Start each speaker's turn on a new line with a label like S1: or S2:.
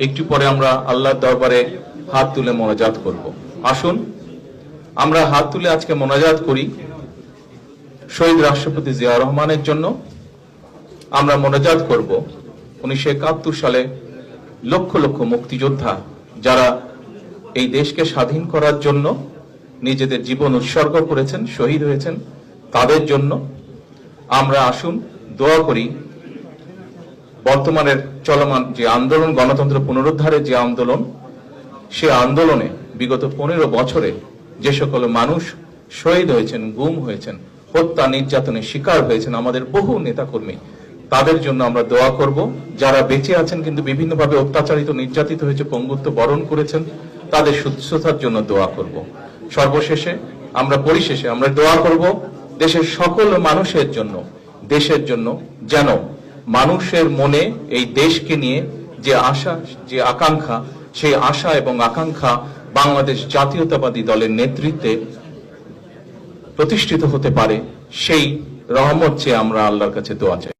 S1: একটু পরে আমরা আল্লাহর দরবারে হাত তুলে মোনাজাত করব। আসুন আমরা হাত তুলে আজকে মোনাজাত করি শহীদ রাষ্ট্রপতি জিয়া রহমানের জন্য। আমরা মোনাজাত করব 1971 সালে লক্ষ লক্ষ মুক্তিযোদ্ধা যারা এই দেশকে স্বাধীন করার জন্য নিজেদের জীবন উৎসর্গ করেছেন, শহীদ হয়েছেন, তাদের জন্য। আমরা আসুন দোয়া করি বর্তমানের চলমান যে আন্দোলন, গণতন্ত্র পুনরুদ্ধারের যে আন্দোলন, সে আন্দোলনে বিগত 15 বছরে যে সকল মানুষ শহীদ হয়েছেন, গুম হয়েছেন, হত্যা নির্যাতনের শিকার হয়েছেন, আমাদের বহু নেতাকর্মী, তাদের জন্য আমরা দোয়া করব। যারা বেঁচে আছেন কিন্তু বিভিন্নভাবে অত্যাচারিত, নির্যাতিত হয়েছে, পঙ্গুত্ব বরণ করেছেন, তাদের সুস্থতার জন্য দোয়া করব। সর্বশেষে পরিশেষে আমরা দোয়া করব দেশের সকল মানুষের জন্য, দেশের জন্য, যেন মানুষের মনে এই দেশকে নিয়ে যে আশা, যে আকাঙ্ক্ষা, সেই আশা এবং আকাঙ্ক্ষা বাংলাদেশ জাতীয়তাবাদী দলের নেতৃত্বে প্রতিষ্ঠিত হতে পারে। সেই রহমত চেয়ে আমরা আল্লাহর কাছে দোয়া চাই।